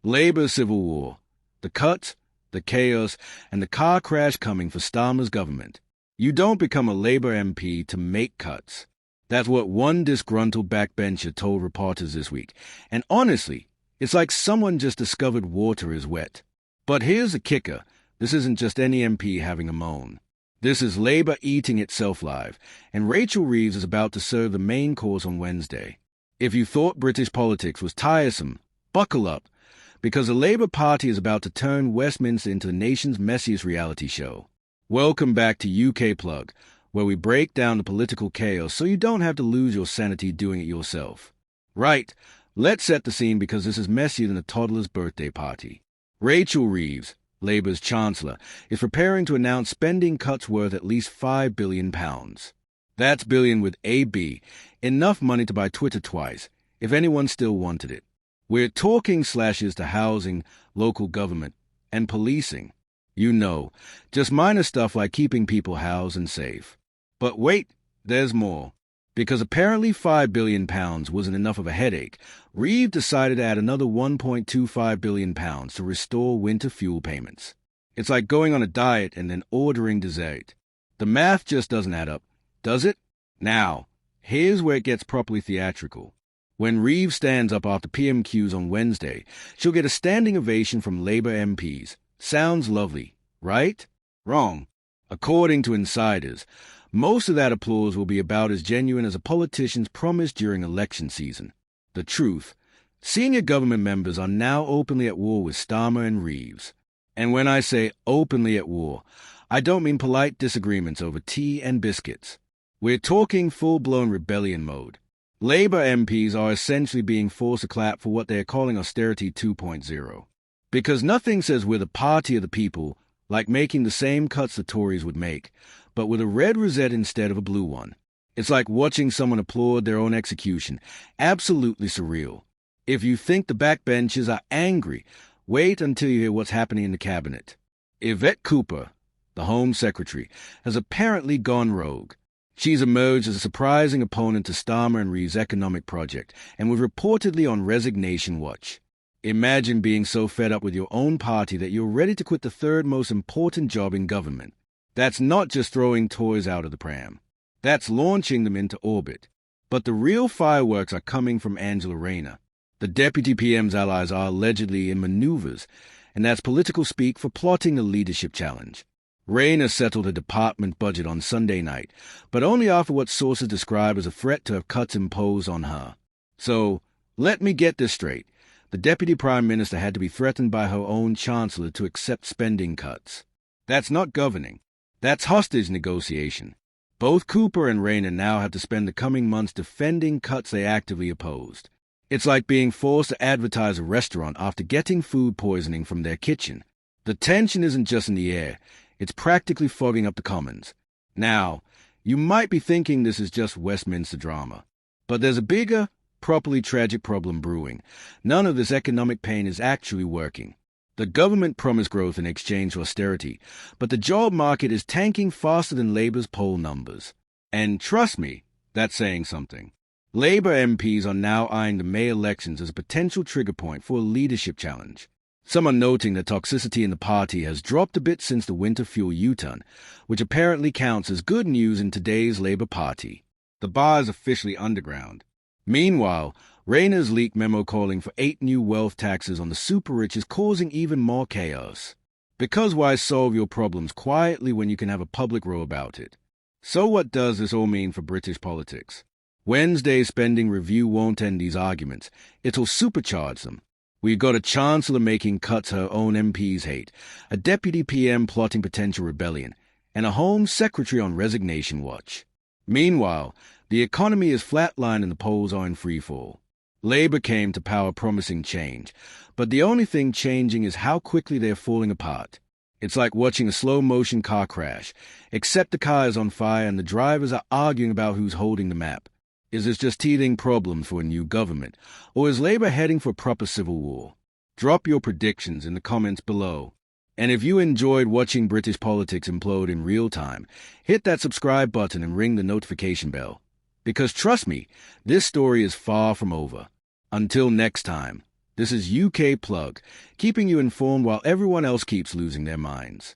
Labour civil war. The cuts, the chaos, and the car crash coming for Starmer's government. You don't become a Labour MP to make cuts. That's what one disgruntled backbencher told reporters this week. And honestly, it's like someone just discovered water is wet. But here's the kicker. This isn't just any MP having a moan. This is Labour eating itself live, and Rachel Reeves is about to serve the main course on Wednesday. If you thought British politics was tiresome, buckle up, because the Labour Party is about to turn Westminster into the nation's messiest reality show. Welcome back to UK Plug, where we break down the political chaos so you don't have to lose your sanity doing it yourself. Right, let's set the scene because this is messier than a toddler's birthday party. Rachel Reeves, Labour's Chancellor, is preparing to announce spending cuts worth at least £5 billion. That's billion with a B, enough money to buy Twitter twice, if anyone still wanted it. We're talking slashes to housing, local government, and policing. You know, just minor stuff like keeping people housed and safe. But wait, there's more. Because apparently £5 billion wasn't enough of a headache, Reeves decided to add another £1.25 billion to restore winter fuel payments. It's like going on a diet and then ordering dessert. The math just doesn't add up, does it? Now, here's where it gets properly theatrical. When Reeves stands up after PMQs on Wednesday, she'll get a standing ovation from Labour MPs. Sounds lovely, right? Wrong. According to insiders, most of that applause will be about as genuine as a politician's promise during election season. The truth, senior government members are now openly at war with Starmer and Reeves. And when I say openly at war, I don't mean polite disagreements over tea and biscuits. We're talking full-blown rebellion mode. Labour MPs are essentially being forced to clap for what they are calling austerity 2.0. Because nothing says we're the party of the people like making the same cuts the Tories would make, but with a red rosette instead of a blue one. It's like watching someone applaud their own execution. Absolutely surreal. If you think the backbenchers are angry, wait until you hear what's happening in the cabinet. Yvette Cooper, the Home Secretary, has apparently gone rogue. She's emerged as a surprising opponent to Starmer and Reeves' economic project, and was reportedly on resignation watch. Imagine being so fed up with your own party that you're ready to quit the third most important job in government. That's not just throwing toys out of the pram. That's launching them into orbit. But the real fireworks are coming from Angela Rayner. The Deputy PM's allies are allegedly in maneuvers, and that's political speak for plotting the leadership challenge. Rayner settled a department budget on Sunday night, but only after what sources describe as a threat to have cuts imposed on her. So, let me get this straight. The Deputy Prime Minister had to be threatened by her own Chancellor to accept spending cuts. That's not governing. That's hostage negotiation. Both Cooper and Rayner now have to spend the coming months defending cuts they actively opposed. It's like being forced to advertise a restaurant after getting food poisoning from their kitchen. The tension isn't just in the air, it's practically fogging up the Commons. Now, you might be thinking this is just Westminster drama, but there's a bigger, properly tragic problem brewing. None of this economic pain is actually working. The government promised growth in exchange for austerity, but the job market is tanking faster than Labour's poll numbers. And trust me, that's saying something. Labour MPs are now eyeing the May elections as a potential trigger point for a leadership challenge. Some are noting that toxicity in the party has dropped a bit since the winter fuel U-turn, which apparently counts as good news in today's Labour Party. The bar is officially underground. Meanwhile, Rayner's leaked memo calling for 8 new wealth taxes on the super-rich is causing even more chaos. Because why solve your problems quietly when you can have a public row about it? So what does this all mean for British politics? Wednesday's spending review won't end these arguments. It'll supercharge them. We've got a Chancellor making cuts her own MPs hate, a Deputy PM plotting potential rebellion, and a Home Secretary on resignation watch. Meanwhile, the economy is flatlined and the polls are in freefall. Labour came to power promising change, but the only thing changing is how quickly they're falling apart. It's like watching a slow-motion car crash, except the car is on fire and the drivers are arguing about who's holding the map. Is this just teething problems for a new government, or is Labour heading for proper civil war? Drop your predictions in the comments below. And if you enjoyed watching British politics implode in real time, hit that subscribe button and ring the notification bell. Because trust me, this story is far from over. Until next time, This is UK Plug, keeping you informed while everyone else keeps losing their minds.